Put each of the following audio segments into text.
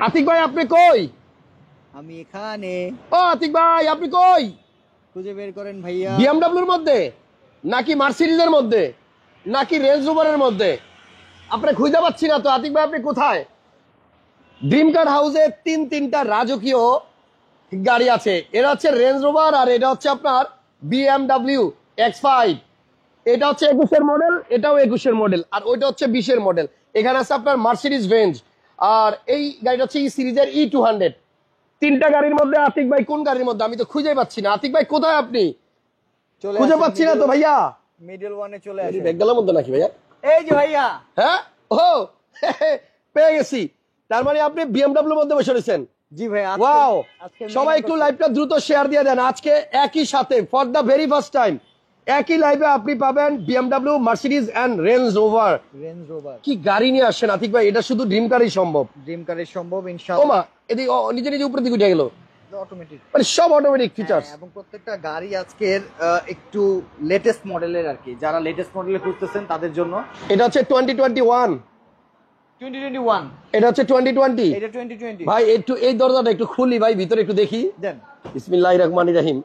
আতিক ভাই আপনি কই? আমি এখানে। ও আতিক ভাই আপনি কই? খুঁজে বের করেন ভাইয়া। বিএমডব্লিউর মধ্যে নাকি মার্সিডিজের মধ্যে নাকি রেঞ্জ রোভারের মধ্যে? আপনি খুঁজে পাচ্ছি না তো। আতিক ভাই আপনি কোথায়? ড্রিম কার হাউসে তিনটা রাজকীয় গাড়ি আছে। এটা হচ্ছে রেঞ্জ রোভার, আর এটা হচ্ছে আপনার বিএমডব্লিউ X5। এটা হচ্ছে 21-এর মডেল, এটাও 21-এর মডেল, আর ওইটা হচ্ছে 20-এর মডেল। এখানে আছে আপনার মার্সিডিজ বেঞ্জ, আর এই গাড়িটা হচ্ছে ই সিরিজের E200। তিনটা গাড়ির মধ্যে আতিক ভাই কোন গাড়ির মধ্যে? আমি তো খুঁজে পাচ্ছি না। আতিক ভাই কোথায় আপনি? খুঁজে পাচ্ছি না তো ভাইয়া। মিডল ওয়ানে চলে আসেন। ব্যাগগুলোর মধ্যে নাকি ভাইয়া? এই যে ভাইয়া। হ্যাঁ, ও পেয়ে গেছি। তার মানে আপনি বিএমডব্লিউর মধ্যে বসে রয়েছেন। জি ভাই। ওয়াও, সবাই একটু লাইভটা দ্রুত শেয়ার দিয়ে দেন। আজকে একই সাথে for the very first time একই লাইভে আপনি পাবেন BMW, Mercedes and Range Rover. কি গাড়ি নিয়ে আসছেন আতিক ভাই? এটা শুধু ড্রিম কারই সম্ভব। ড্রিম কারে সম্ভব ইনশাআল্লাহ। ওমা, এদিকে নিজে নিজে উপরে দিকে উঠে গেল। অটোমেটিক, মানে সব অটোমেটিক ফিচার্স, এবং প্রত্যেকটা গাড়ি আজকের একটু লেটেস্ট মডেলের আর কি। যারা লেটেস্ট মডেলে খুঁজতেছেন তাদের জন্য। এটা হচ্ছে 2021, 2021, এটা হচ্ছে 2020। এটা 2020 ভাই একটু এই দরজাটা একটু খুলি ভাই, ভিতরে একটু দেখি। দেন। বিসমিল্লাহির রহমানির রহিম।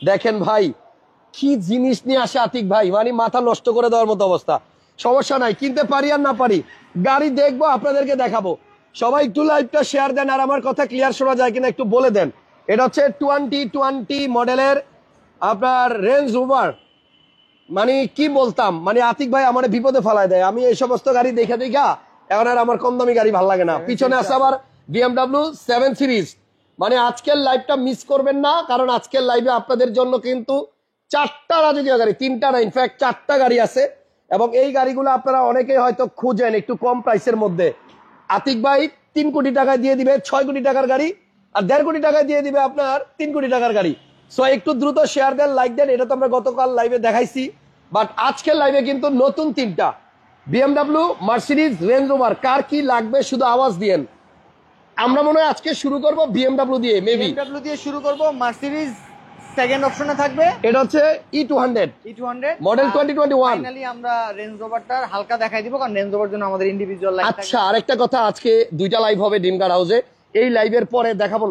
দেখেন ভাই কি জিনিস নিয়ে আসে আতিক ভাই, মানে মাথা নষ্ট করে দেওয়ার মতো অবস্থা। সমস্যা নাই, কিনতে পারি আর না পারি, গাড়ি দেখবো, আপনাদেরকে দেখাবো। সবাই একটু লাইভটা শেয়ার দেন, আর আমার কথা ক্লিয়ার শোনা যায় কিনা একটু বলে দেন। এটা হচ্ছে 2020 মডেলের আপনার রেঞ্জ রোভার। মানে কি বলতাম, মানে আতিক ভাই আমার বিপদে ফেলায় দেয়। আমি এই সমস্ত গাড়ি দেখে দেখা এখন আর আমার কম দামি গাড়ি ভালো লাগে না। পিছনে আছে আবার বিএমডব্লিউ 7 সিরিজ। মানে আজকের লাইভটা মিস করবেন না, কারণ আজকের লাইভে আপনাদের জন্য কিন্তু 4টা রাজকীয় গাড়ি, 3টা না ইনফ্যাক্ট 4টা গাড়ি আছে। এবং এই গাড়িগুলো আপনারা অনেকেই হয়তো খুঁজেন একটু কম প্রাইসের মধ্যে। আতিক ভাই 3 কোটি টাকায় দিয়ে দিবে 6 কোটি টাকার গাড়ি, আর 1.5 কোটি টাকায় দিয়ে দিবে আপনার 3 কোটি টাকার গাড়ি। সো একটু দ্রুত শেয়ার দেন, লাইক দেন। এটা তো আমরা গতকাল লাইভে দেখাইছি, বাট আজকের লাইভে কিন্তু নতুন 3টা বিএমডব্লিউ, মার্সিডিজ, রেঞ্জ রোভার। কার কি লাগবে শুধু আওয়াজ দিয়েন। আমরা মনে হয় আজকে শুরু করব বিএমডব্লিউ দিয়ে, মেবি বিএমডব্লিউ দিয়ে শুরু করব। মার্সিডিজ সেকেন্ড অপশনে থাকবে। এটা হচ্ছে E200 মডেল 2021। ফাইনালি আমরা রেঞ্জ রোভারটার হালকা দেখাই দিব, কারণ রেঞ্জ রোভার জন্য আমাদের ইন্ডিভিজুয়াল লাইভ থাকবে। আচ্ছা, আরেকটা কথা, আজকে 2টা লাইভ হবে ড্রিম কার হাউসে। এই লাইভের পরে দেখাবো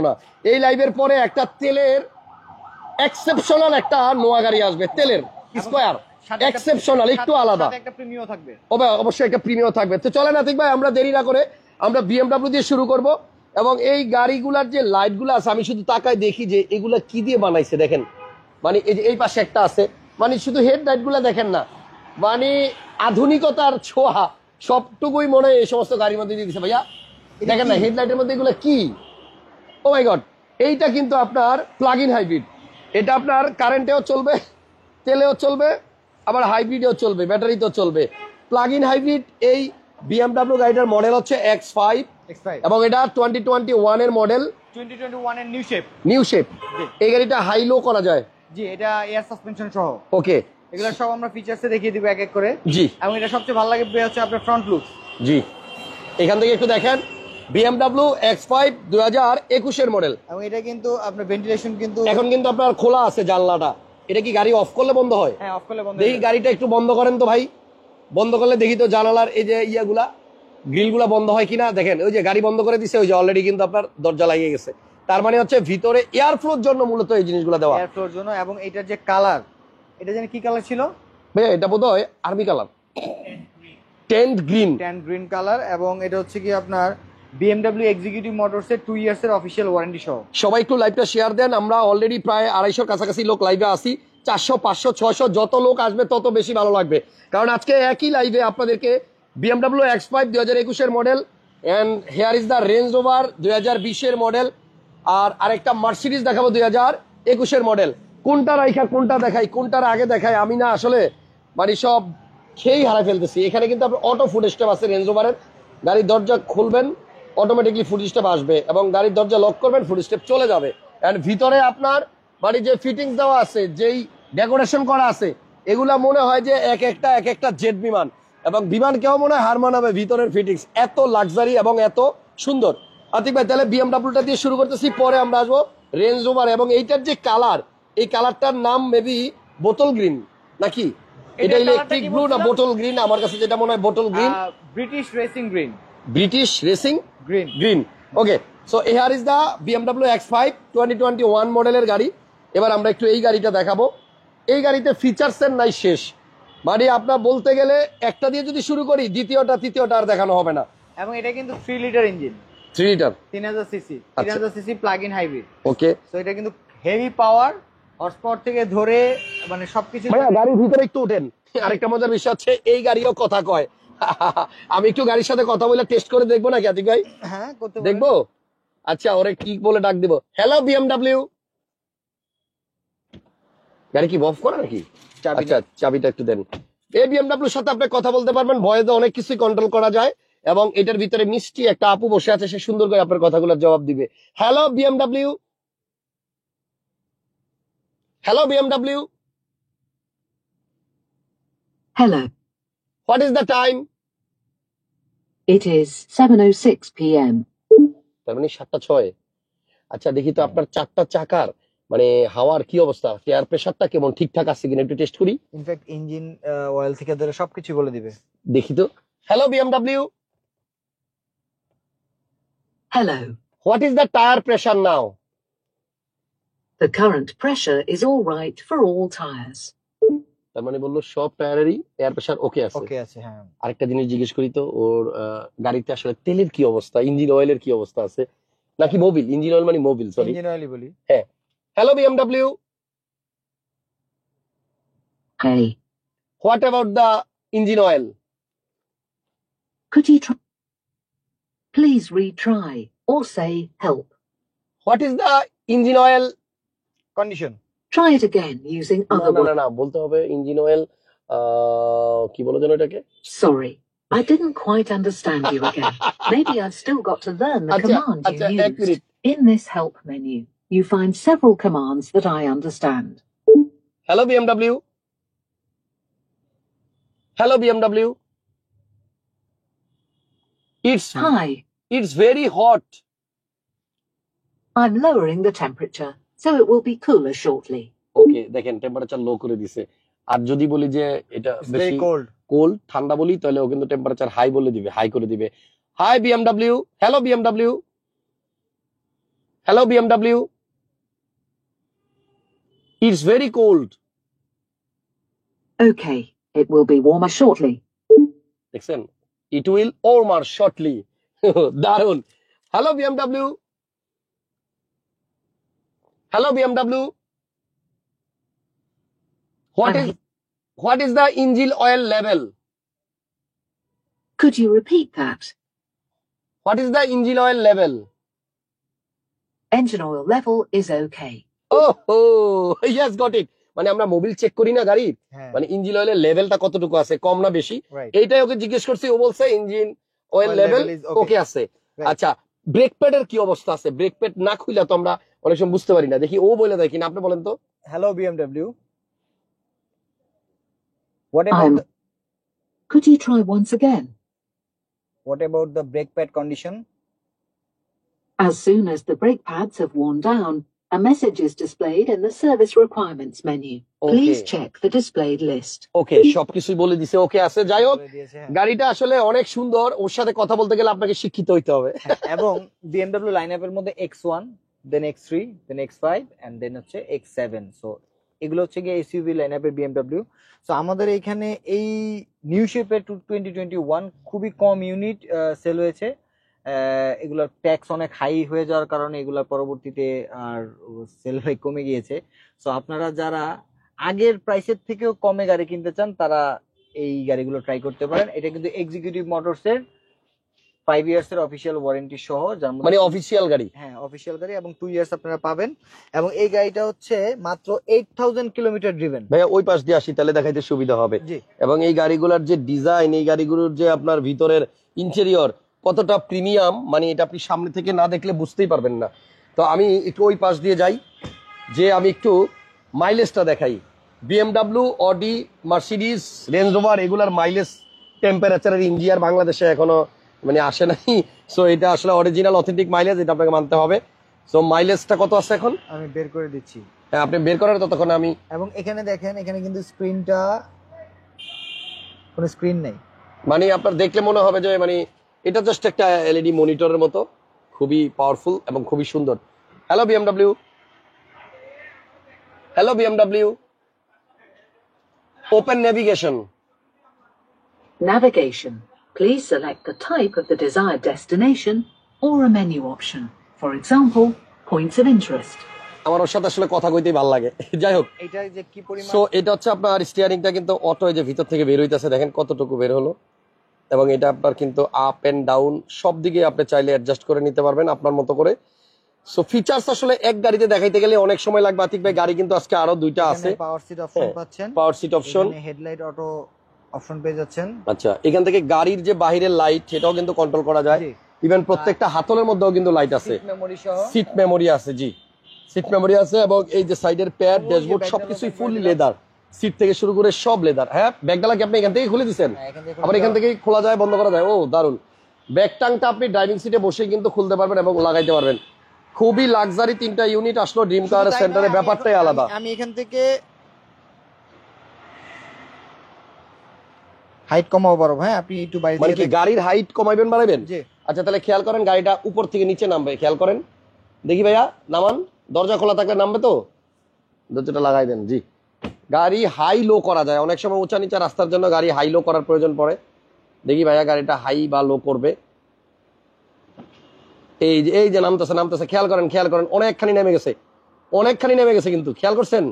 না। এই লাইভের পরে একটা তেলের এক্সেপশনাল একটা নোয়া গাড়ি আসবে, তেলের স্কয়ার এক্সেপশনাল, একটু আলাদা। একটা প্রিমিয়াম থাকবে, অবশ্যই একটা প্রিমিয়াম থাকবে। তো চলেন আতিক ভাই আমরা দেরি না করে আমরা বিএমডব্লিউ দিয়ে শুরু করব। এবং এই গাড়িগুলার যে লাইটগুলো আছে, আমি শুধু তাকায় দেখি যে এগুলা কি দিয়ে বানাইছে। দেখেন, মানে এই যে এই পাশে একটা আছে, মানে শুধু হেড লাইট গুলা দেখেন না, মানে আধুনিকতার ছোঁয়া সবটুকুই মনে হয় এই সমস্ত গাড়ির মধ্যে দিয়ে দিচ্ছে। ভাইয়া দেখেন না হেডলাইটের মধ্যে এগুলো কি। ও মাই গড, এইটা কিন্তু আপনার প্লাগ ইন হাইব্রিড। এটা আপনার কারেন্টেও চলবে, তেলেও চলবে, আবার হাইব্রিডেও চলবে, ব্যাটারিতেও চলবে। প্লাগ ইন হাইব্রিড এই বিএমডব্লিউ গাড়িটার মডেল হচ্ছে X5, এবং এটা 2021 এর মডেল, 2021 এর নিউ শেপ। এই গাড়িটা হাই লো করা যায়। জি, এটা এয়ার সাসপেনশন সহ। ওকে, এগুলো সব আমরা ফিচারসে দেখিয়ে দিব এক এক করে। জি, এবং এটা সবচেয়ে ভালো লাগে হচ্ছে আপনার ফ্রন্ট লুক। জি, এখান থেকে একটু দেখেন বিএমডব্লিউ X5 2021 এর মডেল। এবং এটা কিন্তু আপনার ভেন্টিলেশন কিন্তু এখন কিন্তু আপনার খোলা আছে জানলাটা। এটা কি গাড়ি অফ করলে বন্ধ হয়? হ্যাঁ, অফ করলে বন্ধ। দেখি গাড়িটা একটু বন্ধ করেন তো ভাই, বন্ধ করলে দেখি তো জানালার এই যে ইয়াগুলা, গ্রিলগুলা বন্ধ হয় কিনা। দেখেন ওই যে গাড়ি বন্ধ করে দিছে, ওই যে অলরেডি কিন্তু আপনার দরজা লাগিয়ে গেছে। তার মানে হচ্ছে ভিতরে এয়ার ফ্লোর জন্য মূলত এই জিনিসগুলো দেওয়া, এয়ার ফ্লোর জন্য। এবং এটার যে কালার, এটা জানি কি কালার ছিল ভাই? এটা বোধহয় army colour, tent green colour. এবং এটা হচ্ছে কি আপনার BMW এক্সিকিউটিভ মোটরসের 2 ইয়ার্সের অফিশিয়াল ওয়ারেন্টি সহ। সবাই একটু লাইভটা শেয়ার দেন। আমরা অলরেডি প্রায় 250 কাছাকাছি লোক লাইভে আসি। 400, 500, 600 যত লোক আসবে তত বেশি ভালো লাগবে, কারণ আজকে একই লাইভে আপনাদেরকে বিএমডব্লিউ X5 2021 এর model, and here is the Range Rover 2020 এর মডেল, আর আরেকটা মার্সিডিজ দেখাবো 2021 এর মডেল। কোনটা রাইখা কোনটা দেখাই, কোনটার আগে দেখাই আমি না আসলে মানে সব খেয়েই হারাই ফেলতেছি। এখানে কিন্তু আপনার অটো ফুড স্টেপ আছে রেঞ্জ রোভারের। গাড়ির দরজা খুলবেন, অটোমেটিকলি ফুড স্টেপ আসবে, এবং গাড়ির দরজা লক করবেন, ফুড স্টেপ চলে যাবে। এন্ড ভিতরে আপনার মানে যে ফিটিংস দেওয়া আছে, যেই ডেকোরেশন করা আছে, এগুলা মনে হয় যে এক একটা জেট বিমান, এবং বিমান কেউ মনে হয় হার মানাবে। ভিতরের ফিটিংস এত লাক্সারি এবং এত সুন্দর। আতিক ভাই তাহলে বিএমডব্লিউটা দিয়ে শুরু করতেছি, পরে আমরা আসবো রেঞ্জ রোভার। এবং এইটার যে কালার, এই কালারটার নাম মেবি বোতল গ্রিন নাকি? এটা ইলেকট্রিক ব্লু না বোতল গ্রিন? আমার কাছে যেটা মনে হয় বোতল green, British racing green. British racing green. Green. Okay, so here is the BMW X5 2021 মডেলের গাড়ি। এবার আমরা একটু এই গাড়িটা দেখাবো। এই গাড়িতে ফিচার্সের নাই শেষ, মানে আপনার বলতে গেলে একটা দিয়ে যদি শুরু করি দ্বিতীয়টা তৃতীয়টা আর দেখানো হবে না। এবং এটা কিন্তু 3 লিটার ইঞ্জিন, 3 লিটার 3000 সিসি, আচ্ছা। 3000 সিসি প্লাগ ইন হাইব্রিড। ওকে তো এটা কিন্তু হেভি পাওয়ার, হর্স পাওয়ার থেকে ধরে মানে সবকিছু। ভাইয়া গাড়ির ভিতরে একটু ওঠেন। আরেকটা মজার বিষয় হচ্ছে এই গাড়িও কথা কয়। আমি একটু গাড়ির সাথে কথা বলে টেস্ট করে দেখবো নাকি আতিক ভাই? হ্যাঁ করতে পারেন। দেখবো। আচ্ছা, ওরে কি বলে ডাক দিব? Hello BMW। গাড়ি কি অফ করা নাকি? চাবি আচ্ছা, চাবিটা একটু দেন। এই BMW এর সাথে আপনি কথা বলতে পারবেন, ভয়েসে অনেক কিছু কন্ট্রোল করা যায় এবং এটার ভিতরে মিষ্টি একটা আপু বসে আছে, সে সুন্দর করে আপনার কথাগুলোর জবাব দিবে। Hello BMW। Hello BMW। Hello, what is the time? it is 7:06 p.m. তার মানে 7:06। আচ্ছা, দেখি তো আপনার চারটা চাকার মানে হাওয়ার কি অবস্থা, এয়ার প্রেসারটা কেমন, ঠিকঠাক আছে কিনা একটু টেস্ট করি। ইনফ্যাক্ট ইঞ্জিন অয়েল থেকে ধরে সবকিছু বলে দিবে। দেখি তো। Hello BMW। Hello, what is the tyre pressure now? the current pressure is all right for all tires. তার মানে বললো সব টায়ারেরই এয়ার প্রেসার ওকে আছে। ওকে আছে, হ্যাঁ। আরেকটা জিনিস জিজ্ঞেস করি তো, ওর গাড়িতে আসলে তেলের কি অবস্থা, ইঞ্জিন অয়েলের কি অবস্থা আছে, নাকি মোবিল? ইঞ্জিন অয়েল মানে মোবিল, সরি। ইঞ্জিন অয়েলই বলি। হ্যাঁ। Hello BMW। Hey, what about the engine oil? could you try? Please retry or say help. What is the engine oil? Condition. Try it again using না other না না words. না, বলতে হবে engine oil কি বলো যেন এটাকে? Sorry, I didn't quite understand you again. Maybe I've still got to learn the আচ্ছা command আচ্ছা, you এক minute. used. In this help menu, you find several commands that I understand. Hello BMW। Hello BMW। Hi, It's very hot. I'm lowering the temperature, so it will be cooler shortly. ওকে, দেখেন temperature লো করে দিছে। আর যদি বলি যে এটা very বেশি cold. Cold ঠান্ডা বলি, তাহলে ও কিন্তু টেম্পারেচার হাই বলে দিবে, হাই করে দিবে। Hi BMW। Hello BMW। Hello BMW। It's very cold. Okay, it will be warmer shortly. দেখছেন? It will warmer shortly. দারুন। Hello BMW। Hello BMW। What is the engine oil level? Could you repeat that? What is the engine oil level? Engine oil level is okay. Oh, yes, got it. মানে আমরা Mobil check করি না গাড়ির, হ্যাঁ, মানে engine অয়েলের লেভেলটা কতটুকু আছে, কম না বেশি, রাইট। এইটাই ওকে জিজ্ঞেস করছি। ও বলছে engine oil Oil level level is okay. ওকে আছে। Right. আচ্ছা, ব্রেক প্যাডের কি অবস্থা আছে? ব্রেক প্যাড না খুইলা তো আমরা অনেক সময় বুঝতে পারি না। দেখি ও বলে দেয় কিনা, আপনি বলেন তো। Hello BMW। What about I'm- the, Could you try once again? what about the brake pad condition? As soon as the brake pads have worn down, a message is displayed in the service requirements menu. Please Okay. check the displayed list. ওকে, সবকিছুই বলে দিছে, ওকে আছে। যাই হোক, বলে দিয়েছে, হ্যাঁ। গাড়িটা আসলে অনেক সুন্দর। ওর সাথে কথা বলতে গেলে আপনাকে শিক্ষিত হইতে হবে। হ্যাঁ, এবং BMW লাইনআপের মধ্যে X1, then X3, then X5 and then হচ্ছে X7। সো এগুলো হচ্ছে গিয়ে এসইউভি লাইনআপের BMW। সো আমাদের এখানে এই নিউ শেপের 2021 খুবই কম ইউনিট সেল হয়েছে। এগুলোর ট্যাক্স অনেক হাই হয়ে যাওয়ার কারণে এগুলোর পরবর্তীতে আর সেল হয়ে কমে গিয়েছে। সো আপনারা যারা আগের প্রাইসের থেকেও কমে গাড়ি কিনতে চান, তারা এই গাড়িগুলো ট্রাই করতে পারেন। এটা কিন্তু এক্সিকিউটিভ মোটরসের 5 ইয়ার্স এর অফিসিয়াল ওয়ারেন্টি সহ, যার মধ্যে মানে অফিসিয়াল গাড়ি। হ্যাঁ অফিসিয়াল গাড়ি, এবং 2 ইয়ার্স আপনারা পাবেন। এবং এই গাড়িটা হচ্ছে মাত্র 8000 কিলোমিটার ড্রিভেন। ভাইয়া ওই পাশ দিয়ে আসি, তাহলে দেখাইতে সুবিধা হবে। জি, এবং এই গাড়িগুলোর যে ডিজাইন, এই গাড়িগুলোর যে আপনার ভিতরের ইন্টেরিয়র কতটা প্রিমিয়াম, মানে এটা আপনি সামনে থেকে না দেখলে বুঝতেই পারবেন না। তো আমি একটু ওই পাশ দিয়ে যাই, যে আমি একটু মাইলেজটা দেখাই। BMW, Audi, Mercedes, range rover এগুলার মাইলেজ টেম্পারেচারের ইঞ্জিয়ার বাংলাদেশে এখনো মানে আসে নাই। সো এটা আসলে অরিজিনাল অথেন্টিক মাইলেজ, এটা আপনাকে মানতে হবে। সো মাইলেজটা কত আছে এখন? আমি বের করে দিচ্ছি। হ্যাঁ, আপনি বের করার ততক্ষণ আমি। এবং এখানে দেখেন, এখানে কিন্তু স্ক্রিনটা, কোনো স্ক্রিন নেই। মানে আপনার দেখলে মনে হবে যে মানে এটা জাস্ট একটা এলইডি মনিটরের মতো, খুবই পাওয়ারফুল এবং খুবই সুন্দর। Hello BMW, hello BMW, open navigation. Navigation. Please select the type of the desired destination or a menu option. For example, points of interest. আমার ওর সাথে আসলে কথা কইতেই ভালো লাগে। যাই হোক, এটা যে কি পরিমাণ, সো এটা হচ্ছে আপনার স্টিয়ারিংটা কিন্তু অটো, এই যে ভিতর থেকে বের হইতেছে, দেখেন কতটুকু বের হলো। এবং এটা আপনার কিন্তু আপ এন্ড ডাউন সব দিকে আপনি চাইলে অ্যাডজাস্ট করে নিতে পারবেন আপনার মতো করে। সো ফিচার্স আসলে এক গাড়িতে দেখাইতে গেলে অনেক সময় লাগবে আতিক ভাই। গাড়ি কিন্তু আজকে আরো দুইটা আছে। পাওয়ার সিট অপশন পাচ্ছেন, power seat option, headlight auto option পেয়ে যাচ্ছেন। আচ্ছা, এখান থেকে গাড়ির যে বাহিরের লাইট সেটাও কিন্তু কন্ট্রোল করা যায়। ইভেন প্রত্যেকটা হাতলের মধ্যেও কিন্তু লাইট আছে, মেমোরি সহ সিট মেমোরি আছে। জি, সিট মেমোরি আছে। এবং এই যে সাইডের প্যাড, ড্যাশবোর্ড সবকিছুই ফুললি লেদার, সিট থেকে শুরু করে সব লেদার। হ্যাঁ, ব্যাগডালা কি আপনি এখান থেকে খুলে দিচ্ছেন? আবার এখান থেকে খোলা যায়, বন্ধ করা যায়। ও দারুন। ব্যাগ টাংটা আপনি ড্রাইভিং সিটে বসে কিন্তু খুলতে পারবেন এবং লাগাইতে পারবেন। খুবই লাক্সারি তিনটা ইউনিট আসলো ড্রিম কার সেন্টারে, ব্যাপারটাই আলাদা। আমি এখান থেকে হাইট কমাবো পারবো। হ্যাঁ, আপনি একটু বাইরে মানে কি গাড়ির হাইট কমাইবেন বাড়াইবেন? জি। আচ্ছা, তাহলে খেয়াল করেন গাড়িটা উপর থেকে নিচে নামবে, খেয়াল করেন। দেখি ভাইয়া, নামান। দরজা খোলা থাকলে নামবে তো, দরজাটা লাগাই দেন। জি, গাড়ি হাই লো করা যায়। অনেক সময় উঁচা নিচা রাস্তার জন্য গাড়ি হাই লো করার প্রয়োজন পড়ে। দেখি ভাইয়া গাড়িটা হাই বা লো করবে। এই যে নামতেছে নামতেছে, খেয়াল করেন খেয়াল করেন, অনেকখানি নেমে গেছে, অনেকখানি নেমে গেছে কিন্তু, খেয়াল করছেন?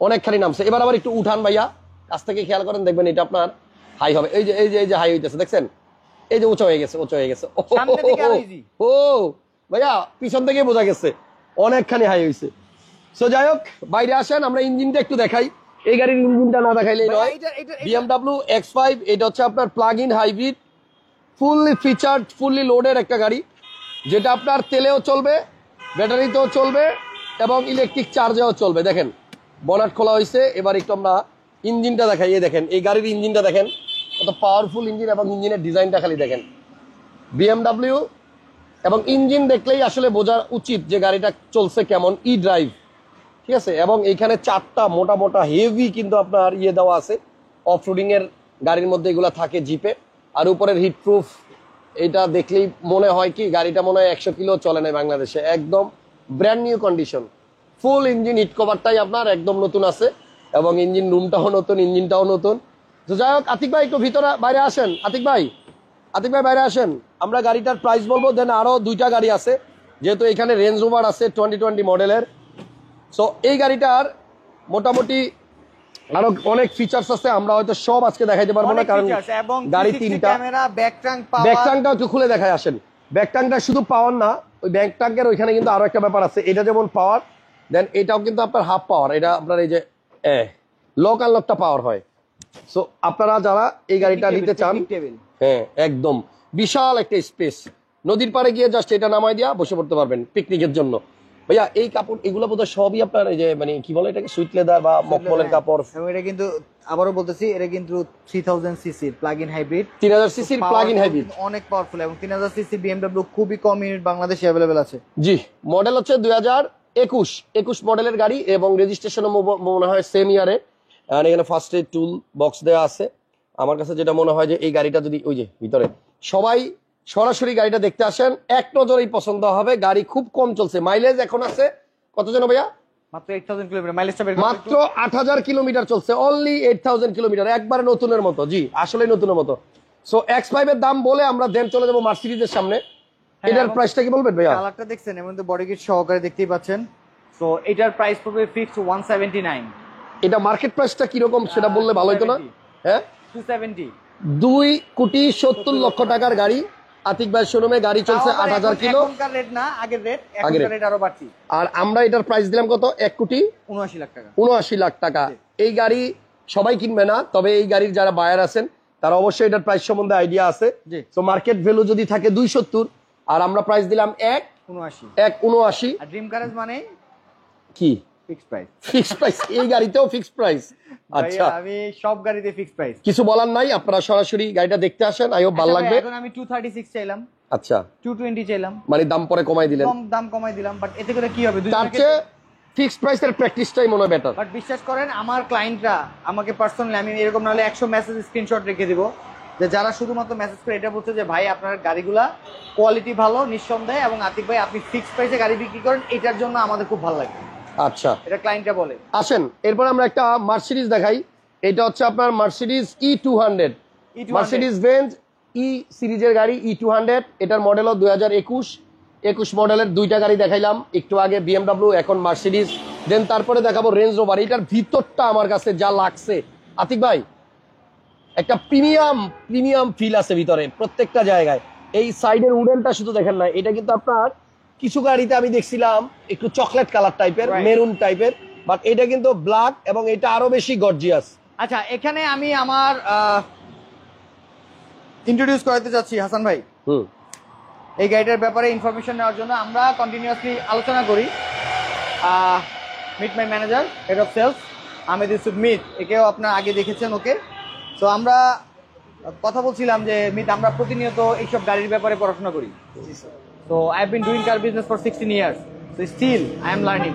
অনেকখানি নামছে। এবার আবার একটু উঠান ভাইয়া, কাছ থেকে খেয়াল করেন, দেখবেন এটা আপনার হাই হবে। এই যে হাই হইতেছে, দেখছেন? এই যে উঁচা হয়ে গেছে, উঁচা হয়ে গেছে। ও ভাইয়া, পিছন থেকে বোঝা গেছে অনেকখানি হাই হয়েছে। সো যাই হোক, বাইরে আসেন, আমরা ইঞ্জিনটা একটু দেখাই। এই গাড়ির ইঞ্জিনটা না দেখাইলেই নয়। BMW X5, এটা হচ্ছে আপনার plug in hybrid, fully featured, fully লোডের একটা গাড়ি, যেটা আপনার তেলেও চলবে, ব্যাটারিতেও চলবে এবং ইলেকট্রিক চার্জেও চলবে। দেখেন বনাট খোলা হয়েছে। এবার একটু আমরা ইঞ্জিনটা দেখাই। এই দেখেন, এই গাড়ির ইঞ্জিনটা দেখেন, কত পাওয়ারফুল ইঞ্জিন এবং ইঞ্জিনের ডিজাইনটা খালি দেখেন। BMW এবং ইঞ্জিন দেখলেই আসলে বোঝা উচিত যে গাড়িটা চলছে কেমন, ই ড্রাইভ, ঠিক আছে। এবং এইখানে চারটা মোটা মোটা হেভি কিন্তু আপনার ইয়ে দেওয়া আছে, অফ রোডিং এর গাড়ির মধ্যে এগুলো থাকে জিপে। আর উপরের হিট প্রুফ, এটা দেখলেই মনে হয় কি গাড়িটা মনে হয় 100 কিলো চলে না বাংলাদেশে। একদম ব্র্যান্ড নিউ কন্ডিশন, ফুল ইঞ্জিন, হিট কভারটাই আপনার একদম নতুন আছে এবং ইঞ্জিন রুমটাও নতুন, ইঞ্জিনটাও নতুন। তো যাই হোক, আতিক ভাই একটু ভিতরে বাইরে আসেন। আতিক ভাই বাইরে আসেন, আমরা গাড়িটার প্রাইস বলবো। দেন আরো দুইটা গাড়ি আছে, যেহেতু এখানে রেঞ্জ রোভার আছে 2020 মডেলের। সো এই গাড়িটার মোটামুটি আরো অনেক ফিচার্স আছে, আমরা হয়তো সব আজকে দেখাইতে পারবো না, কারণ গাড়ি তিনটা। ব্যাক ট্যাঙ্কটা একটু খুলে দেখায় আসেন। ব্যাক ট্যাঙ্কটা শুধু পাওয়ার না, ওই ব্যাক ট্যাঙ্কের ওইখানে কিন্তু আরো একটা ব্যাপার আছে। এটা যেমন পাওয়ার, দেন এটাও কিন্তু আপনার হাফ পাওয়ার। এটা আপনার এই যে লক আনলকটা পাওয়ার হয়। সো আপনারা যারা এই গাড়িটা নিতে চান, হ্যাঁ একদম বিশাল একটা স্পেস, নদীর পাড়ে গিয়ে জাস্ট এটা নামাই দিয়া বসে পড়তে পারবেন পিকনিকের জন্য। ভাইয়া এই কাপড় এগুলো বোধহয় সবই আপনার এই যে মানে কি বলে এটাকে, সুইট লেদার বা মকমলের কাপড়। এটা কিন্তু আবারও বলতেছি, এটা কিন্তু 3000 সিসির প্লাগ ইন হাইব্রিড, 3000 সিসির প্লাগ ইন হাইব্রিড, অনেক পাওয়ারফুল। এবং 3000 সিসি BMW খুবই কম ইউনিট বাংলাদেশে अवेलेबल আছে। জি, মডেল হচ্ছে 2021 মডেলের গাড়ি এবং রেজিস্ট্রেশনও মনে হয় সেম ইয়ারে। আর এখানে ফার্স্ট এড টুল বক্স দেওয়া আছে। আমার কাছে যেটা মনে হয় যে এই গাড়িটা যদি ওই যে ভিতরে সবাই সরাসরি গাড়িটা দেখতে আসেন, এক নজরেই পছন্দ হবে। গাড়ি খুব কম চলছে, মাইলেজ এখন আছে কত যেন ভাইয়া? মাত্র 8000 কিলোমিটার মাইলেজটা বের মাত্র 8000 কিলোমিটার চলছে, অনলি 8000 কিলোমিটার, একবারে নতুনের মতো। জি, আসলে নতুনের মতো। সো X5 এর দাম বলে আমরা দেন চলে যাবো মার্সিডিজের সামনে। এটার প্রাইসটা কি বলবেন ভাইয়া? কালারটা দেখছেন, এর মধ্যে বডি কিট সহকারে দেখতেই পাচ্ছেন। সো এটার প্রাইস পড়বে ফিক্সড 179। এটা মার্কেট প্রাইসটা কি রকম সেটা বললে ভালো হতো না? হ্যাঁ, 270, 2,70,00,000 টাকার গাড়ি। আতিক ভাই শোরুমে গাড়ি চলছে 8000 কিলো। এখনকার রেট না, আগের রেট, এখনকার রেট আরো বাড়তি। আর আমরা এটার প্রাইস দিলাম কত? 1,79,00,000 টাকা। 1,79,00,000 টাকা। এই গাড়ি সবাই কিনবে না, তবে এই গাড়ির যারা বায়ার আছেন তারা অবশ্যই এটার প্রাইস সম্বন্ধে আইডিয়া আছে। তো মার্কেট ভ্যালু যদি থাকে 270 আর আমরা প্রাইস দিলাম 1,79,00,000। আর ড্রিম কারেজ মানে কি ফিক্সড প্রাইস? ফিক্সড প্রাইস, এই গাড়িতেও ফিক্সড প্রাইস। আচ্ছা, আমি সব গাড়িতে ফিক্সড প্রাইস, কিছু বলার নাই। আপনারা সরাসরি গাড়িটা দেখতে আসেন, আই হোপ ভালো লাগবে। এখন আমি 236 চাইলাম, আচ্ছা 220 চাইলাম, মানে দাম পরে কমাই দিলেন। কম দাম কমাই দিলাম, বাট এতে করে কি হবে? তার চেয়ে ফিক্সড প্রাইসের প্র্যাকটিসটাই মনে হয় বেটার। বাট বিশ্বাস করেন, আমার ক্লায়েন্টরা আমাকে পার্সোনালি, আমি এরকম না হলে 100 মেসেজ স্ক্রিনশট রেখে দিব, যে যারা শুধুমাত্র মেসেজ করে এটা বলছে যে ভাই আপনার গাড়িগুলা কোয়ালিটি ভালো নিঃসন্দেহে, এবং আতিক ভাই আপনি ফিক্সড প্রাইসে গাড়ি বিক্রি করেন, এটার জন্য আমাদের খুব ভালো লাগে। আচ্ছা, এটা ক্লায়েন্টরা বলে। আসেন এরপর আমরা একটা মার্সিডিজ দেখাই। এটা হচ্ছে আপনার মার্সিডিজ E200, মার্সিডিজ বেঞ্জ ই সিরিজের গাড়ি E200। এটার মডেলও 2021 মডেলের দুইটা গাড়ি দেখাইলাম একটু আগে, BMW, এখন মার্সিডিজ, দেন তারপরে দেখাবো রেঞ্জ রোভার। এটার ভিতরটা আমার কাছে যা লাগছে আতিক ভাই, একটা প্রিমিয়াম ফিল আছে ভিতরে প্রত্যেকটা জায়গায়। এই সাইডের উডেনটা শুধু দেখেন না, এটা কিন্তু আপনার কিছু গাড়িতে আমি দেখছিলাম একটু চকলেট কালার টাইপের, মেরুন টাইপের, বাট এটা কিন্তু ব্ল্যাক এবং এটা আরো বেশি গর্জিয়াস। আচ্ছা, এখানে আমি আমার ইন্ট্রোডিউস করাতে যাচ্ছি হাসান ভাই। এই গাড়িটার ব্যাপারে ইনফরমেশন নেওয়ার জন্য আমরা কন্টিনিউয়াসলি আলোচনা করি। Meet my manager, head of sales Ahmed Yusuf Mit, একেও আপনার আগে দেখেছেন ওকে। তো আমরা কথা বলছিলাম যে মিত, আমরা প্রতিনিয়ত এইসব গাড়ির ব্যাপারে পড়াশোনা করি। তো I have been doing car business for 16 years, so still I am learning.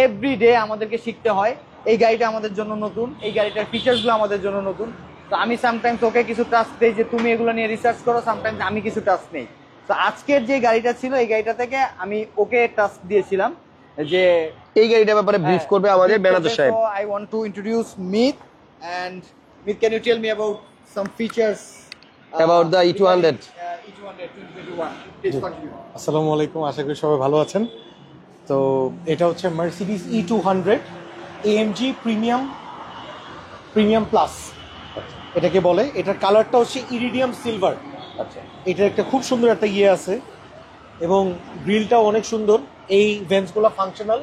Every day আমাদেরকে শিখতে হয়। এই গাড়িটা আমাদের জন্য নতুন, এই গাড়িটার ফিচার্সগুলো আমাদের জন্য নতুন। তো আমি সামটাইমস ওকে কিছু টাস্ক দিই যে তুমি এগুলো নিয়ে রিসার্চ করো, সামটাইমস আমি কিছু টাস্ক নেই। তো আজকের যে গাড়িটা ছিল, এই গাড়িটা থেকে আমি ওকে টাস্ক দিয়েছিলাম যে এই গাড়িটার ব্যাপারে ব্রিফ করবে আমাদের ম্যানেজার সাহেব। I want to introduce Mit, and Mit, can you tell me about some features about the E200? E200 2021, please continue. আসসালামু আলাইকুম, আশা করি সবাই ভালো আছেন। তো এটা হচ্ছে Mercedes E200 AMG premium plus এটাকে বলে। এটার কালারটা হচ্ছে ইরিডিয়াম সিলভার। আচ্ছা, এটার একটা খুব সুন্দর একটা আছে, এবং গ্রিলটাও অনেক সুন্দর। এই ভেন্টসগুলো functional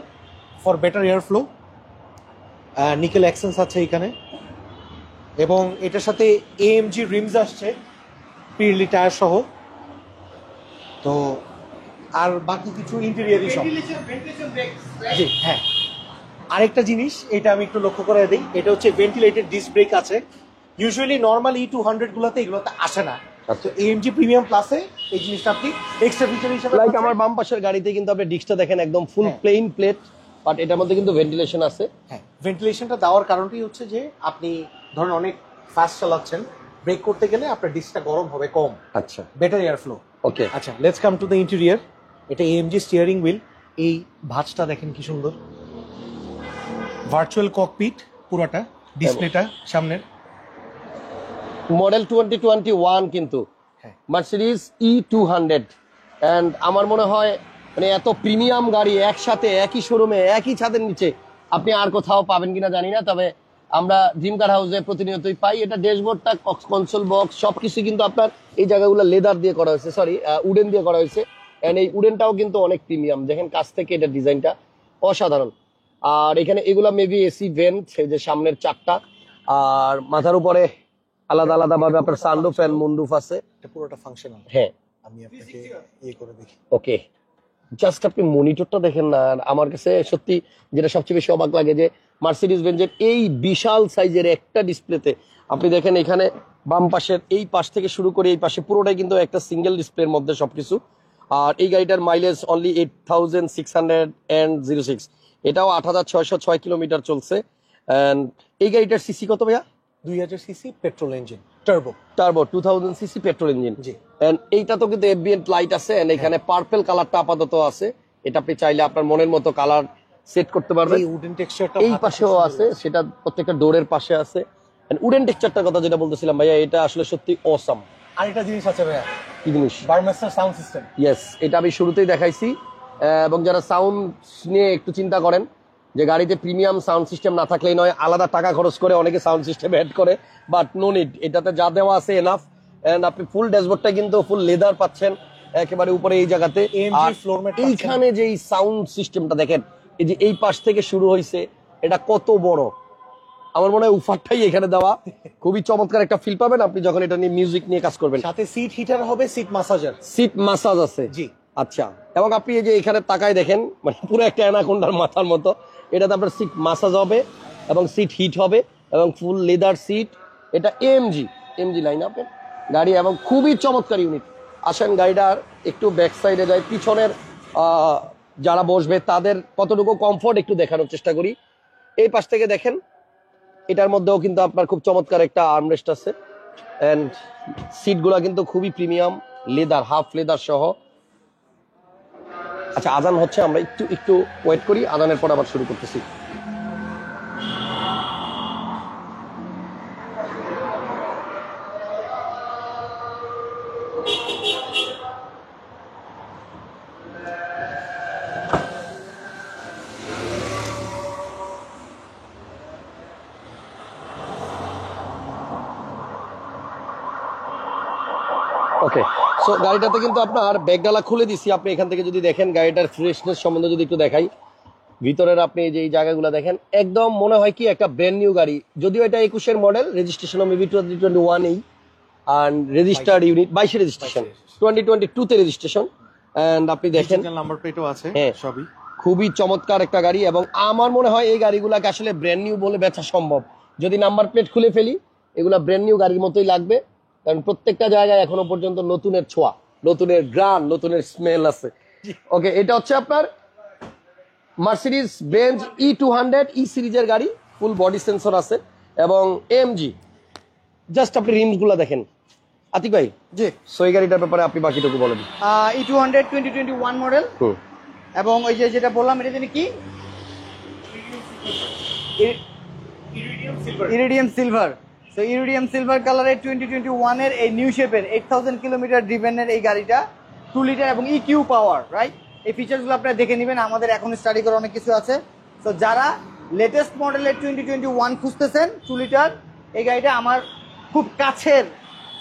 for better airflow. Nickel accents আছে এখানে, এবং এটার সাথে AMG রিমস আসছে, পিরলি টায়ার সহ। তো আর বাকি কিছু ইন্টেরিয়ারই সব। জি হ্যাঁ, আরেকটা জিনিস এটা আমি একটু লক্ষ্য করে দিই, এটা হচ্ছে ভেন্টিলেটেড ডিস্ক ব্রেক আছে। ইউজুয়ালি নর্মাল E200 গুলোতে এগুলোতে আসে না। তো AMG প্রিমিয়াম প্লাসে এই জিনিসটা আপনি এক্সট্রা ফিচার হিসেবে, লাইক আমার বাম পাশের গাড়িতে কিন্তু আপনি ডিস্কটা দেখেন একদম ফুল প্লেন প্লেট, বাট এটার মধ্যে কিন্তু ভেন্টিলেশন আছে। হ্যাঁ, ভেন্টিলেশনটা দেওয়ার কারণটাই হচ্ছে যে আপনি ধরেন অনেক ফাস্ট চালাচ্ছেন, ব্রেক করতে গেলে আপনার ডিস্কটা গরম হবে কম। আচ্ছা, বেটার এয়ার ফ্লো। ওকে, আচ্ছা, let's come to the interior. এটা AMG স্টিয়ারিং হুইল। এই ভাঁজটা দেখেন কি সুন্দর, ভার্চুয়াল ককপিট পুরোটা, ডিসপ্লেটা সামনের। মডেল 2021 কিন্তু হ্যাঁ। মার্সিডিজ E200, এন্ড আমার মনে হয় মানে এত প্রিমিয়াম গাড়ি একসাথে একই শোরুমে একই ছাদের নিচে আপনি আর কোথাও পাবেন কিনা জানি না, তবে আমরা ড্রিম কার হাউসে প্রতিনিয়তই পাই। এটা ড্যাশবোর্ডটা, কনসোল বক্স সবকিছু কিন্তু আপনার এই জায়গাগুলো লেদার দিয়ে করা হয়েছে, সরি উডেন দিয়ে করা হয়েছে। এন্ড এই উডেনটাও কিন্তু অনেক প্রিমিয়াম, দেখেন কাছ থেকে এটা ডিজাইনটা অসাধারণ। আর এখানে এগুলা মেবি এসি ভেন্ট, যে সামনের চারটা, আর মাথার উপরে আলাদা আলাদা ভাবে আপনার সানরুফ এন্ড মুনরুফ আছে। এটা পুরোটা ফাংশনাল। হ্যাঁ, আমি আপনাকে করে দেখি। ওকে, জাস্ট আপনি মনিটরটা দেখেন না। আর আমার কাছে সত্যি যেটা সবচেয়ে বেশি অবাক লাগে যে মার্সিডিজ বেঞ্জের এই বিশাল সাইজের একটা ডিসপ্লেতে আপনি দেখেন এখানে বাম পাশের এই পাশ থেকে শুরু করে এই পাশে পুরোটাই কিন্তু একটা সিঙ্গেল ডিসপ্লের মধ্যে সবকিছু। আর এই গাড়িটার মাইলেজ অনলি 8606, এটাও 8606 কিলোমিটার চলছে। এন্ড এই গাড়িটার সিসি কত ভাইয়া? 2000 CC petrol engine, turbo 2000 CC petrol engine. জি। এন্ড এইটা তো কিন্তু এমবিএন্ট লাইট আছে, এন্ড এখানে পার্পল কালারটা আপাতত আছে। এটা আপনি চাইলে আপনার মনের মতো কালার সেট করতে পারবেন। এই উডেন টেক্সচারটা এই পাশেও আছে, সেটা প্রত্যেকটা ডোরের পাশে আছে। এন্ড উডেন টেক্সচারটার কথা যেটা বলতেছিলাম ভাইয়া, এটা আসলে সত্যি অসাম। আরেকটা জিনিস আছে ভাইয়া, কি জিনিস? বার্মাস্টার সাউন্ড সিস্টেম। ইয়েস, এটা আমি শুরুতেই দেখাইছি। এবং যারা সাউন্ড নিয়ে একটু চিন্তা করেন যে গাড়িতে প্রিমিয়াম সাউন্ড সিস্টেম না থাকলেই নয়, আলাদা টাকা খরচ করে অনেকে সাউন্ড সিস্টেম অ্যাড করে, বাট নো নিড, এটাতে যা দেওয়া আছে এনাফ। এন্ড আপনি ফুল ড্যাশবোর্ডটা কিন্তু ফুল লেদার পাচ্ছেন একেবারে উপরে এই জায়গাতে। আর এইখানে যে সাউন্ড সিস্টেমটা দেখেন, এই যে এই পাশ থেকে শুরু হয়েছে, এটা কত বড়। আমার মনে হয় উফারটাই এখানে দেওয়া, খুবই চমৎকার একটা ফিল পাবেন আপনি যখন এটা নিয়ে মিউজিক নিয়ে কাজ করবেন। সাথে সিট হিটার হবে, সিট মাসাজার। সিট মাসাজ আছে, জি। আচ্ছা, এবং আপনি এই যে এখানে তাকায় দেখেন, মানে পুরো একটা অ্যানাকোন্ডার মাথার মতো। এটাতে আপনার সিট মাসাজ হবে এবং সিট হিট হবে এবং ফুল লেদার সিট। এটা এমজি লাইন আপের গাড়ি এবং খুবই চমৎকার ইউনিট। আসেন গাড়িটার একটু ব্যাক সাইডে যাই, পিছনের যারা বসবে তাদের কতটুকু কমফোর্ট একটু দেখানোর চেষ্টা করি। এই পাশ থেকে দেখেন, এটার মধ্যেও কিন্তু আপনার খুব চমৎকার একটা আর্মরেস্ট আছে, এন্ড সিটগুলো কিন্তু খুবই প্রিমিয়াম, লেদার, হাফ লেদার সহ। আচ্ছা, আজান হচ্ছে, আমরা একটু একটু ওয়েট করি, আজানের পর আবার শুরু করতেছি। ওকে, সো গাড়িটাতে কিন্তু আপনার ব্যাগডালা খুলে দিছি। আপনি এখান থেকে যদি দেখেন গাড়িটার ফ্রেশনেস সম্বন্ধে যদি একটু দেখাই, ভিতরের আপনি যে এই জায়গাগুলো দেখেন, একদম মনে হয় কি একটা ব্র্যান্ড নিউ গাড়ি। যদিও এটা 21-এর মডেল, রেজিস্ট্রেশন মেবি 2021 এই, আর রেজিস্টার্ড ইউনিট 22 রেজিস্ট্রেশন, 2022 তে রেজিস্ট্রেশন। এন্ড আপনি দেখেন নাম্বার প্লেটও আছে, হ্যাঁ, সবই খুবই চমৎকার একটা গাড়ি। এবং আমার মনে হয় এই গাড়িগুলাকে আসলে ব্র্যান্ড নিউ বলে বেচা সম্ভব। যদি নাম্বার প্লেট খুলে ফেলি, এগুলা ব্র্যান্ড নিউ গাড়ির মতোই লাগবে, কারণ প্রত্যেকটা জায়গায় এখনো পর্যন্ত নতুনের ছোঁয়া, নতুনের গ্রান, নতুনের স্মেল আছে। ওকে, এটা হচ্ছে আপনার মার্সিডিজ বেঞ্জ E200 ই সিরিজের গাড়ি, ফুল বডি সেন্সর আছে এবং এমজি। জাস্ট আপনি রিমস গুলা দেখেন আতিক ভাই। জি, সো এই গাড়িটার ব্যাপারে আপনি বাকিটুকু বলেন। E200 2021 মডেল, এবং ওই যে যেটা বললাম এটা জানি কি, iridium silver. So iridium silver কালারের 2021 এর এই নিউ শেপের 8000 কিলোমিটার ড্রিভেনের এই গাড়িটা 2 লিটার এবং ইকিউ পাওয়ার, রাইট? এই ফিচারসগুলো আপনারা দেখে নেবেন, আমাদের এখন স্টাডি করা অনেক কিছু আছে। সো যারা লেটেস্ট মডেলের 2021 খুঁজতেছেন 2 লিটার, এই গাড়িটা আমার খুব কাছের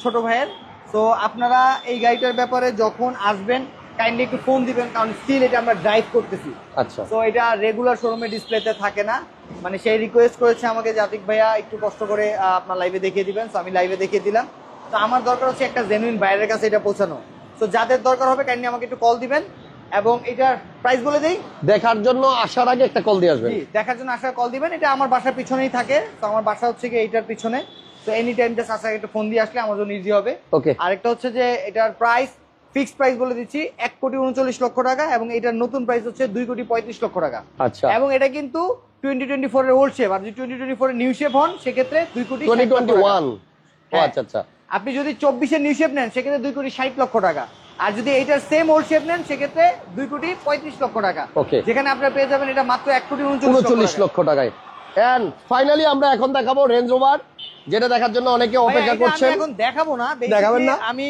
ছোট ভাইয়ের। সো আপনারা এই গাড়িটার ব্যাপারে যখন আসবেন কাইন্ডলি একটু ফোন দিবেন, কারণ স্টিল এটা আমরা ড্রাইভ করতেছি। আচ্ছা, তো এটা রেগুলার শোরুমে ডিসপ্লেতে থাকে না, মানে সেই রিকোয়েস্ট করেছে আমাকে যে আতিক ভাইয়া একটু কষ্ট করে আপনার লাইভে দেখিয়ে দিবেন। তো আমি লাইভে দেখিয়ে দিলাম। তো আমার দরকার হচ্ছে একটা জেনুইন বাইরের কাছে এটা পৌঁছানো। তো যাদের দরকার হবে কাইন্ডলি আমাকে একটু কল দিবেন, এবং এটার প্রাইস বলে দেই। দেখার জন্য আসার আগে একটা কল দিয়ে আসবেন। জি, দেখার জন্য আসার কল দিবেন। এটা আমার বাসার পিছনেই থাকে। তো আমার বাসা হচ্ছে কি এইটার পিছনে। তো এনি টাইম জাস্ট আসার একটা ফোন দিয়ে আসলে আমার জন্য ইজি হবে। ওকে, আরেকটা হচ্ছে যে এটার প্রাইস, ফিক্সড প্রাইস বলে দিচ্ছি 1,39,00,000 টাকা, এবং এটার নতুন প্রাইস হচ্ছে 2,35,00,000 টাকা। আচ্ছা, এবং এটা কিন্তু 2024 এর ওল্ড শেপ, আর যদি 2024 এর নিউ শেপ হন সেক্ষেত্রে 2,60,00,000 2021। ও হ্যাঁ। আচ্ছা আচ্ছা, আপনি যদি 24 এর নিউ শেপ নেন সেক্ষেত্রে 2,60,00,000 টাকা, আর যদি এইটার সেম ওল্ড শেপ নেন সেক্ষেত্রে 2,35,00,000 টাকা। ওকে, যেখানে আপনারা পেয়ে যাবেন এটা মাত্র 39,00,000 টাকায়। এন্ড ফাইনালি আমরা এখন দেখাবো রেঞ্জ রোভার, যেটা দেখার জন্য অনেকে অপেক্ষা করছেন। এখন দেখাবো না, দেখাবেন না? আমি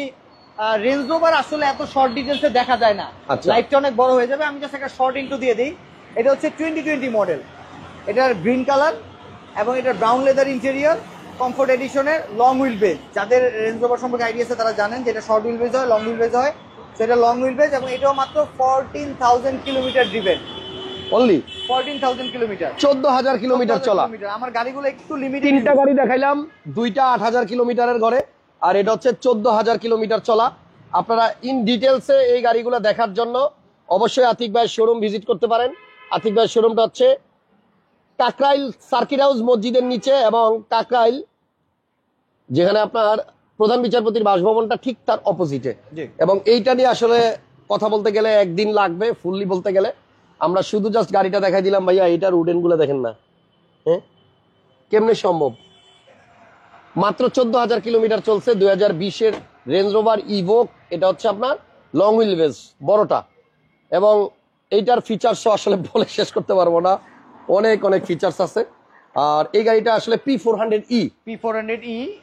রেঞ্জ রোভার আসলে এত শর্ট ডিটেলসে দেখা যায় না, আচ্ছা। লাইভটা অনেক বড় হয়ে যাবে। আমি জাস্ট একটা শর্ট ইন্ট্রো দিয়ে দিই। এটা হচ্ছে 2020 মডেল, এটার গ্রিন কালার এবং এটার ব্রাউন লেদার ইন্টেরিয়র, কমফোর্ট এডিশনের, লং হুইল বেজ। যাদের রেঞ্জ রোভার সম্পর্কে আইডিয়া আছে তারা জানেন যে এটা শর্ট হুইল বেজ হয়, লং হুইল বেজ হয়। সেটা লং হুইল বেজ, এবং এটাও মাত্র 14,000 kilometre driven. Only 14,000 kilometre, 14,000 kilometre চলা। আমার গাড়িগুলো একটু লিমিটেড। তিনটা গাড়ি দেখাইলাম, দুইটা 8,000 কিলোমিটারের ঘরে, আর এটা হচ্ছে 14,000 কিলোমিটার চলা। আপনারা ইন ডিটেলসে এই গাড়িগুলো দেখার জন্য অবশ্যই আতিক ভাইয়ের শোরুম ভিজিট করতে পারেন। আতিক ভাইয়ের শোরুমটা হচ্ছে কাকরাইল সার্কিট হাউস মসজিদের নিচে, এবং কাকরাইল যেখানে আপনার প্রধান বিচারপতির বাসভবনটা ঠিক তার অপোজিটে। এবং এইটা নিয়ে আসলে কথা বলতে গেলে একদিন লাগবে, ফুললি বলতে গেলে। আমরা শুধু জাস্ট গাড়িটা দেখাই দিলাম, ভাইয়া এইটার উডেন গুলো দেখেন না, হ্যাঁ কেমনে সম্ভব? মাত্র 14,000 কিলোমিটার চলছে। 2020-এর রেঞ্জ রোভার ইভোক, এটা হচ্ছে আপনার লং হুইল বেস, বড়টা। এবং এইটার ফিচার্স আসলে বলে শেষ করতে পারবো না, অনেক অনেক ফিচার্স আছে। আর এই গাড়িটা আসলে P400E,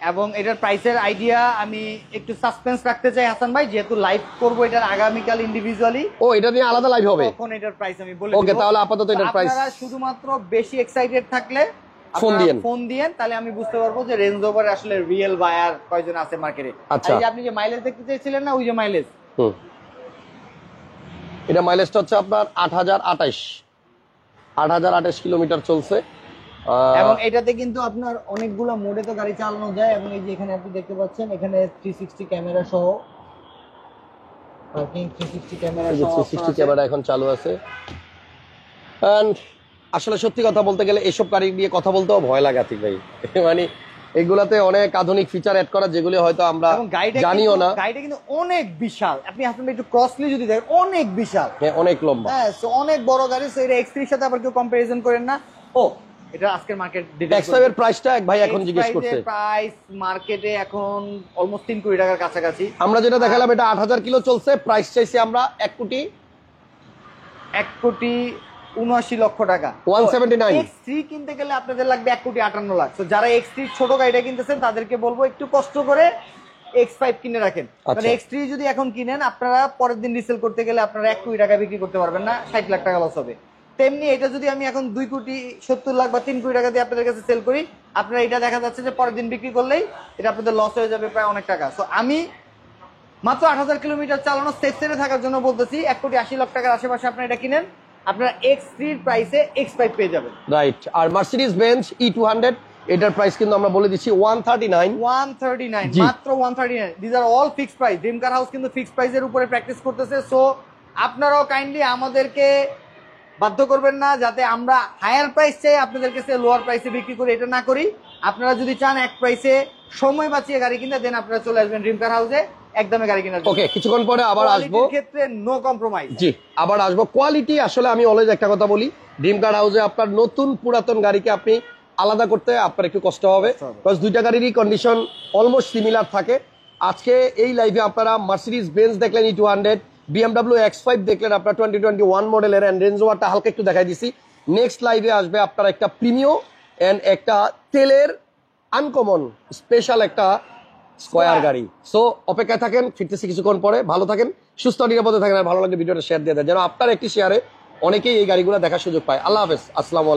এবং এটার প্রাইসের আইডিয়া আমি একটু সাসপেন্স রাখতে চাই হাসান ভাই, যেহেতু লাইভ করবো এটার আগামীকাল ইন্ডিভিজুয়ালি। ও এটা নিয়ে আলাদা লাইভ হবে, তখন এটার প্রাইস আমি বলে ওকে। তাহলে আপাতত এটার প্রাইস, আপনারা শুধুমাত্র বেশি এক্সাইটেড থাকলে ফোন দিয়েন, তাহলে আমি বুঝতে পারবো যে রেঞ্জ রোভার আসলে রিয়েল বায়ার কয়জন আছে মার্কেটে। আচ্ছা, এই যে আপনি যে মাইলেজ দেখতে চেয়েছিলেন না, ওই যে মাইলেজ, এটা মাইলেজটা হচ্ছে আপনার 8,028 কিলোমিটার চলছে। এবং এটাতে কিন্তু আপনার অনেকগুলো মোডে তো গাড়ি চালানো যায়। এবং এই যে এখানে আপনি দেখতে পাচ্ছেন, এখানে 360 ক্যামেরা সহ, পার্কিং 360 ক্যামেরা সহ 360 ক্যামেরা এখন চালু আছে। এন্ড আসলে সত্যি কথা বলতে গেলে এসব গাড়ি নিয়ে কথা বলতেও ভয় লাগে আতিক ভাই। মানে এগুলাতে অনেক আধুনিক ফিচার অ্যাড করা, যেগুলি হয়তো আমরা জানিও না। গাড়িটা কিন্তু অনেক বিশাল, আপনি আসলে একটু ক্রসলি যদি দেখেন অনেক বিশাল, হ্যাঁ অনেক লম্বা, হ্যাঁ। সো অনেক বড় গাড়ি। সো এটা X3 এর সাথে আবার কেউ কম্পারিজন করেন না। ও এটা আজকের মার্কেট X5 এর প্রাইসটা এক ভাই এখন জিজ্ঞেস করছে। প্রাইস মার্কেটে এখন অলমোস্ট 3 কোটি টাকার কাছাকাছি। আমরা যেটা দেখালাম এটা 8000 কিলো চলছে, প্রাইস চাইছি আমরা 1,79,00,000 টাকা। 179। X3 কিনতে গেলে আপনাদের লাগবে 1,58,00,000। তো যারা X3 ছোট গাড়িটা কিনতেছেন তাদেরকে বলবো একটু কষ্ট করে X5 কিনে রাখেন। মানে X3 যদি এখন কিনেন আপনারা পরের দিন রিসেল করতে গেলে আপনারা 1 কোটি টাকা বিক্রি করতে পারবেন না, 60 লাখ টাকা লস হবে। তেমনি এটা যদি আমি এখন 2,70,00,000 বা 3 কোটি টাকা দিয়ে আপনাদের কাছে সেল করি, আপনারা এটা দেখা যাচ্ছে যে পরের দিন বিক্রি করলেই এটা আপনাদের লস হয়ে যাবে প্রায় অনেক টাকা। সো আমি মাত্র 8,000 কিলোমিটার চালানো সেফ সাইডে থাকার জন্য বলতেছি 1,80,00,000 টাকার আশেপাশে আপনারা এটা কিনেন, আপনারা X3 এর প্রাইসে X5 পেয়ে যাবেন। রাইট। আর মার্সিডিজ বেঞ্জ E200 এটার প্রাইস কিন্তু আমরা বলে দিচ্ছি 139 মাত্র 139। This are all fixed price. Dream car house কিন্তু ফিক্সড প্রাইসের উপরে প্র্যাকটিস করতেছে। সো আপনারাও কাইন্ডলি আমাদেরকে বাধ্য করবেন না যাতে আমরা হায়ার প্রাইস চাই আপনাদের কাছে লোয়ার প্রাইসে বিক্রি করি, এটা না করি। আপনারা যদি চান এক প্রাইসে সময় বাঁচিয়ে গাড়ি কিনতে, দেন আপনারা চলে আসবেন ড্রিম কার হাউসে, একদমে গাড়ি কিনার জন্য। ওকে, কিছুক্ষণ পরে আবার আসবো। ক্ষেত্রে নো কম্প্রোমাইজ। জি, আবার আসবো। কোয়ালিটি আসলে আমি অলওয়েজ একটা কথা বলি, ড্রিম কার হাউসে আপনার নতুন পুরাতন গাড়িকে আপনি আলাদা করতে আপনার একটু কষ্ট হবে, বিকজ দুইটা গাড়িরই কন্ডিশন অলমোস্ট সিমিলার থাকে। আজকে এই লাইভে আপনারা মার্সিডিজ বেঞ্জ দেখলেন E200, BMW X5 দেখলেন আপনার 2021 মডেলের, এন্ড রেঞ্জ রোভারটা হালকা একটু দেখাই দিছি। নেক্সট লাইভে আসবে আপনার একটা প্রিমিও এন্ড একটা তেলের আনকমন স্পেশাল একটা স্কয়ার গাড়ি। সো অপেক্ষায় থাকেন, ফিরতেছি কিছুক্ষণ পরে। ভালো থাকেন, সুস্থ নিরাপদে থাকেন, আর ভালো লাগলে ভিডিওটা শেয়ার দিয়ে দেন যেন আপনার একটি শেয়ারে অনেকেই এই গাড়িগুলো দেখার সুযোগ পায়। আল্লাহ হাফেজ, আসসালামু আলাইকুম।